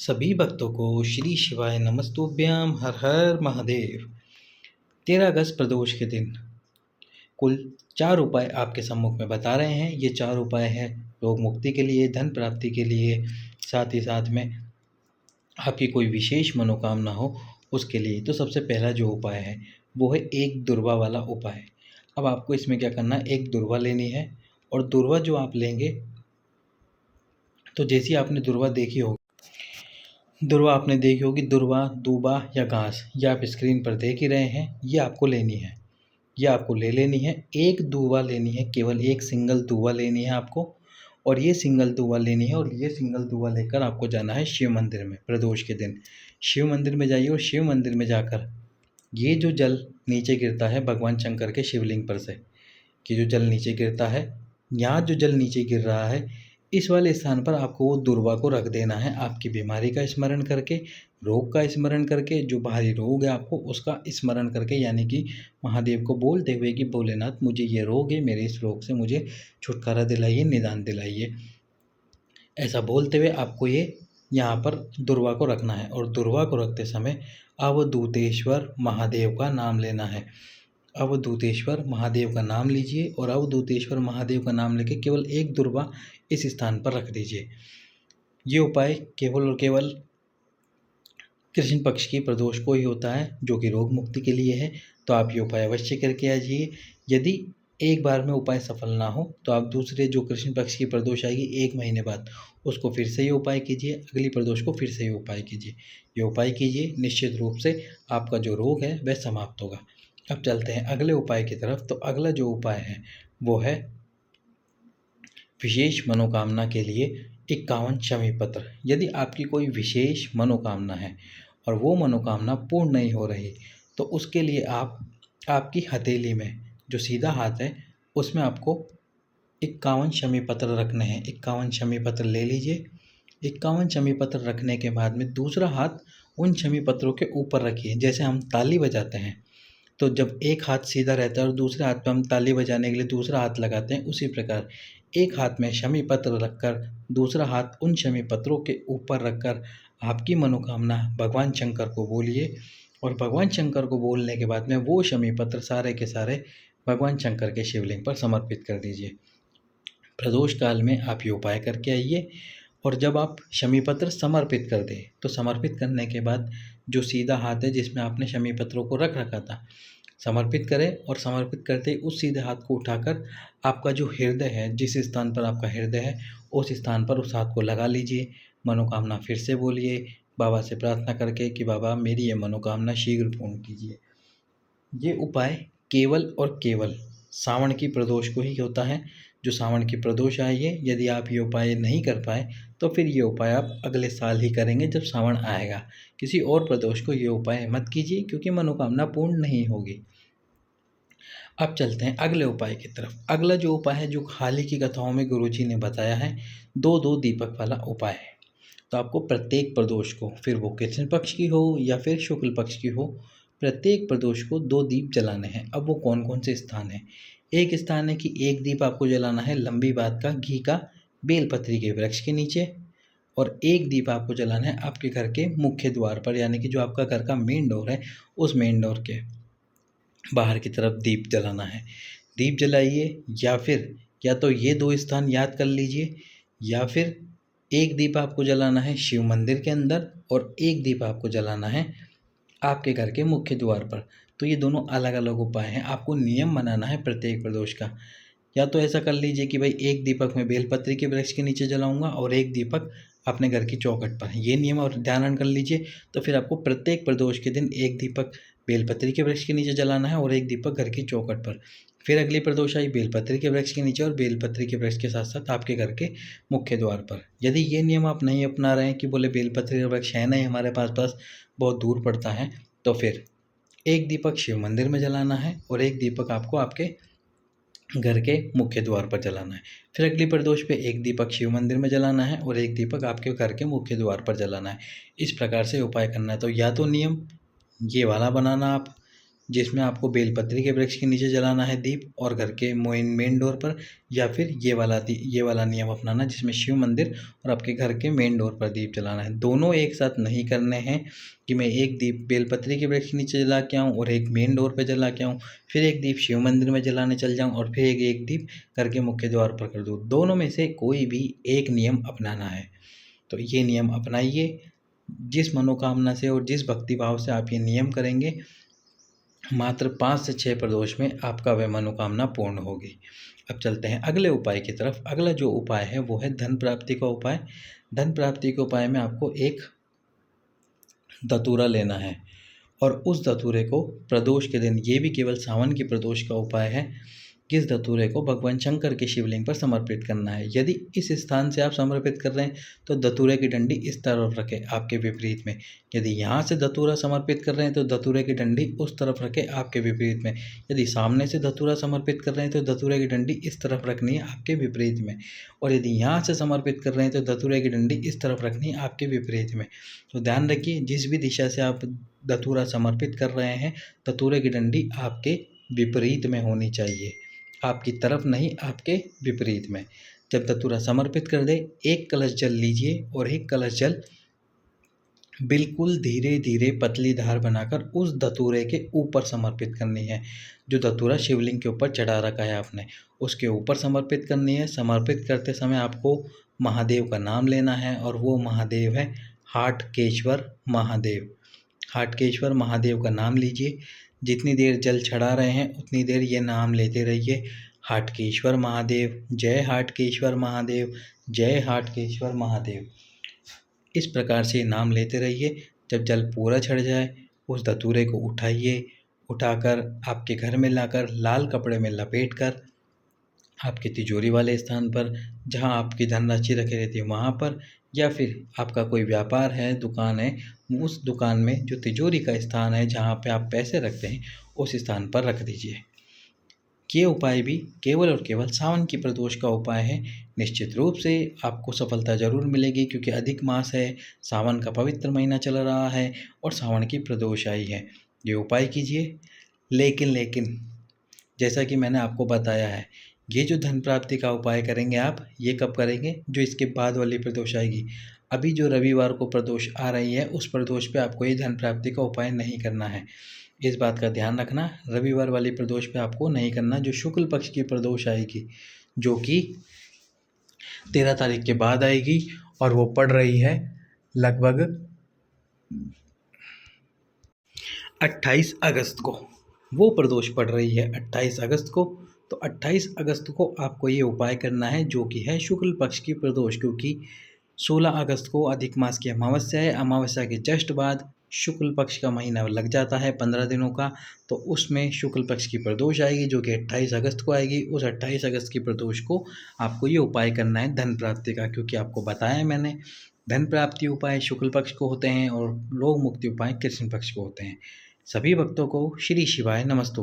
सभी भक्तों को श्री शिवाय नमस्तुभ्यम हर हर महादेव। 13 अगस्त प्रदोष के दिन कुल 4 उपाय आपके सम्मुख में बता रहे हैं। ये 4 उपाय हैं रोग मुक्ति के लिए, धन प्राप्ति के लिए, साथ ही साथ में आपकी कोई विशेष मनोकामना हो उसके लिए। तो सबसे पहला जो उपाय है वो है एक दुर्वा वाला उपाय। अब आपको इसमें क्या करना है, एक दुर्वा लेनी है और दुर्वा जो आप लेंगे, तो जैसी आपने दुर्वा देखी होगी, दुर्वा, दूबा या घास, ये आप स्क्रीन पर देख ही रहे हैं। ये आपको लेनी है, ये आपको ले लेनी है। एक दूबा लेनी है, केवल एक सिंगल दूबा लेनी है आपको। और ये सिंगल दूबा लेनी है और ये सिंगल दूबा लेकर आपको जाना है शिव मंदिर में। प्रदोष के दिन शिव मंदिर में जाइए और शिव मंदिर में जाकर ये जो जल नीचे गिरता है भगवान शंकर के शिवलिंग पर से, कि जो जल नीचे गिरता है, यहाँ जो जल नीचे गिर रहा है, इस वाले स्थान पर आपको वो दुर्वा को रख देना है। आपकी बीमारी का स्मरण करके, रोग का स्मरण करके, जो बाहरी रोग है आपको उसका स्मरण करके, यानी कि महादेव को बोलते हुए कि भोलेनाथ मुझे ये रोग है, मेरे इस रोग से मुझे छुटकारा दिलाइए, निदान दिलाइए। ऐसा बोलते हुए आपको ये यहाँ पर दुर्वा को रखना है। और दुर्वा को रखते समय अवधूतेश्वर महादेव का नाम लेना है। अवधूतेश्वर महादेव का नाम लीजिए और अवधूतेश्वर महादेव का नाम लेके केवल एक दुर्वा इस स्थान पर रख दीजिए। ये उपाय केवल और केवल कृष्ण पक्ष की प्रदोष को ही होता है, जो कि रोग मुक्ति के लिए है। तो आप ये उपाय अवश्य करके आ जाइए। यदि एक बार में उपाय सफल ना हो तो आप दूसरे जो कृष्ण पक्ष की प्रदोष आएगी 1 महीने बाद, उसको फिर से ये उपाय कीजिए, अगली प्रदोष को फिर से ये उपाय कीजिए। ये उपाय कीजिए, निश्चित रूप से आपका जो रोग है वह समाप्त होगा। अब चलते हैं अगले उपाय की तरफ। तो अगला जो उपाय है वो है विशेष मनोकामना के लिए 51 शमी पत्र। यदि आपकी कोई विशेष मनोकामना है और वो मनोकामना पूर्ण नहीं हो रही, तो उसके लिए आप आपकी हथेली में जो सीधा हाथ है उसमें आपको 51 शमी पत्र रखने हैं। 51 शमी पत्र ले लीजिए। 51 शमी पत्र रखने के बाद में दूसरा हाथ उन शमी पत्रों के ऊपर रखिए। जैसे हम ताली बजाते हैं, तो जब एक हाथ सीधा रहता है और दूसरे हाथ पे हम ताली बजाने के लिए दूसरा हाथ लगाते हैं, उसी प्रकार एक हाथ में शमी पत्र रखकर दूसरा हाथ उन शमी पत्रों के ऊपर रखकर आपकी मनोकामना भगवान शंकर को बोलिए। और भगवान शंकर को बोलने के बाद में वो शमी पत्र सारे के सारे भगवान शंकर के शिवलिंग पर समर्पित कर दीजिए। प्रदोष काल में आप ये उपाय करके आइए। और जब आप शमी पत्र समर्पित कर दें, तो समर्पित करने के बाद जो सीधा हाथ है जिसमें आपने शमी पत्रों को रख रखा था, समर्पित करें। और समर्पित करते ही उस सीधे हाथ को उठाकर आपका जो हृदय है, जिस स्थान पर आपका हृदय है उस स्थान पर उस हाथ को लगा लीजिए। मनोकामना फिर से बोलिए, बाबा से प्रार्थना करके कि बाबा मेरी ये मनोकामना शीघ्र पूर्ण कीजिए। ये उपाय केवल और केवल सावन की प्रदोष को ही होता है। जो सावन की प्रदोष आई है, यदि आप ये उपाय नहीं कर पाए तो फिर ये उपाय आप अगले साल ही करेंगे जब सावन आएगा। किसी और प्रदोष को ये उपाय मत कीजिए, क्योंकि मनोकामना पूर्ण नहीं होगी। अब चलते हैं अगले उपाय की तरफ। अगला जो उपाय है, जो हाल ही की कथाओं में गुरुजी ने बताया है, दो दो दीपक वाला उपाय है। तो आपको प्रत्येक प्रदोष को, फिर वो कृष्ण पक्ष की हो या फिर शुक्ल पक्ष की हो, प्रत्येक प्रदोष को 2 दीप जलाने हैं। अब वो कौन कौन से स्थान हैं? एक स्थान है कि एक दीप आपको जलाना है लंबी बात का घी का बेलपत्री के वृक्ष के नीचे। और एक दीप आपको जलाना है आपके घर के मुख्य द्वार पर, यानी कि जो आपका घर का मेन डोर है उस मेन डोर के बाहर की तरफ दीप जलाना है। दीप जलाइए, या फिर या तो ये 2 स्थान याद कर लीजिए, या फिर एक दीप आपको जलाना है शिव मंदिर के अंदर और एक दीप आपको जलाना है आपके घर के मुख्य द्वार पर। तो ये दोनों अलग अलग उपाय हैं। आपको नियम बनाना है प्रत्येक प्रदोष का। या तो ऐसा कर लीजिए कि भाई एक दीपक मैं बेलपत्री के वृक्ष के नीचे जलाऊंगा और एक दीपक अपने घर की चौखट पर। ये नियम और ध्यान कर लीजिए। तो फिर आपको प्रत्येक प्रदोष के दिन एक दीपक बेलपत्री के वृक्ष के नीचे जलाना है और एक दीपक घर की चौखट पर। फिर अगली प्रदोष आई बेलपत्री के वृक्ष के नीचे और बेलपत्री के वृक्ष के साथ साथ आपके घर के मुख्य द्वार पर। यदि ये नियम आप नहीं अपना रहे हैं कि बोले बेलपत्री का वृक्ष है नहीं हमारे पास बहुत दूर पड़ता है, तो फिर एक दीपक शिव मंदिर में जलाना है और एक दीपक आपको आपके घर के मुख्य द्वार पर जलाना है। फिर अगली प्रदोष पे एक दीपक शिव मंदिर में जलाना है और एक दीपक आपके घर के मुख्य द्वार पर जलाना है। इस प्रकार से उपाय करना है। तो या तो नियम ये वाला बनाना आप, जिसमें आपको बेलपत्री के वृक्ष के नीचे जलाना है दीप, और घर के मेन डोर पर, या फिर ये वाला नियम अपनाना जिसमें शिव मंदिर और आपके घर के मेन डोर पर दीप जलाना है। दोनों एक साथ नहीं करने हैं कि मैं एक दीप बेलपत्री के वृक्ष के नीचे जला के आऊँ और एक मेन डोर पर जला के आऊँ, फिर एक दीप शिव मंदिर में जलाने चल जाऊँ और फिर एक दीप घर के मुख्य द्वार पर कर दूँ। दोनों में से कोई भी एक नियम अपनाना है। तो ये नियम अपनाइए। जिस मनोकामना से और जिस भक्ति भाव से आप ये नियम करेंगे, मात्र 5 से 6 प्रदोष में आपका वह मनोकामना पूर्ण होगी। अब चलते हैं अगले उपाय की तरफ। अगला जो उपाय है वो है धन प्राप्ति का उपाय। धन प्राप्ति के उपाय में आपको एक धतूरा लेना है और उस धतूरे को प्रदोष के दिन, ये भी केवल सावन की प्रदोष का उपाय है, किस धतूरे को भगवान शंकर के शिवलिंग पर समर्पित करना है। यदि इस स्थान से आप समर्पित कर रहे हैं तो धतूरे की डंडी इस तरफ रखें आपके विपरीत में। यदि यहाँ से धतूरा समर्पित कर रहे हैं तो धतूरे की डंडी उस तरफ रखें आपके विपरीत में। यदि सामने से धतूरा समर्पित कर रहे हैं तो धतूरे की डंडी इस तरफ रखनी है आपके विपरीत में। और यदि यहाँ से समर्पित कर रहे हैं तो धतूरे की डंडी इस तरफ रखनी है आपके विपरीत में। तो ध्यान रखिए, जिस भी दिशा से आप धतूरा समर्पित कर रहे हैं, धतूरे की डंडी आपके विपरीत में होनी चाहिए, आपकी तरफ नहीं, आपके विपरीत में। जब धतूरा समर्पित कर दे, एक कलश जल लीजिए और एक कलश जल बिल्कुल धीरे धीरे पतली धार बनाकर उस धतूरे के ऊपर समर्पित करनी है। जो धतूरा शिवलिंग के ऊपर चढ़ा रखा है आपने, उसके ऊपर समर्पित करनी है। समर्पित करते समय आपको महादेव का नाम लेना है और वो महादेव है हाटकेश्वर महादेव। हाटकेश्वर महादेव का नाम लीजिए। जितनी देर जल चढ़ा रहे हैं उतनी देर ये नाम लेते रहिए, हाटकेश्वर महादेव, जय हाटकेश्वर महादेव, जय हाटकेश्वर महादेव। इस प्रकार से नाम लेते रहिए। जब जल पूरा चढ़ जाए, उस धतूरे को उठाइए, उठाकर आपके घर में लाकर लाल कपड़े में लपेट कर आपकी तिजोरी वाले स्थान पर, जहाँ आपकी धनराशि रखी रहती है वहाँ पर, या फिर आपका कोई व्यापार है, दुकान है, उस दुकान में जो तिजोरी का स्थान है जहाँ पे आप पैसे रखते हैं, उस स्थान पर रख दीजिए। ये उपाय भी केवल और केवल सावन की प्रदोष का उपाय है। निश्चित रूप से आपको सफलता ज़रूर मिलेगी, क्योंकि अधिक मास है, सावन का पवित्र महीना चल रहा है और सावन की प्रदोष आई है। ये उपाय कीजिए। लेकिन जैसा कि मैंने आपको बताया है, ये जो धन प्राप्ति का उपाय करेंगे आप, ये कब करेंगे? जो इसके बाद वाली प्रदोष आएगी। अभी जो रविवार को प्रदोष आ रही है, उस प्रदोष पे आपको ये धन प्राप्ति का उपाय नहीं करना है। इस बात का ध्यान रखना, रविवार वाली प्रदोष पे आपको नहीं करना। जो शुक्ल पक्ष की प्रदोष आएगी, जो कि 13 तारीख के बाद आएगी, और वो पड़ रही है लगभग 28 अगस्त को। वो प्रदोष पड़ रही है 28 अगस्त को। तो 28 अगस्त को आपको ये उपाय करना है, जो कि है शुक्ल पक्ष की प्रदोष, क्योंकि 16 अगस्त को अधिक मास की अमावस्या है। अमावस्या के जस्ट बाद शुक्ल पक्ष का महीना लग जाता है 15 दिनों का। तो उसमें शुक्ल पक्ष की प्रदोष आएगी, जो कि 28 अगस्त को आएगी। उस 28 अगस्त की प्रदोष को आपको ये उपाय करना है धन प्राप्ति का, क्योंकि आपको बताया मैंने, धन प्राप्ति उपाय शुक्ल पक्ष को होते हैं और रोग मुक्ति उपाय कृष्ण पक्ष को होते हैं। सभी भक्तों को श्री शिवाय नमस्तु।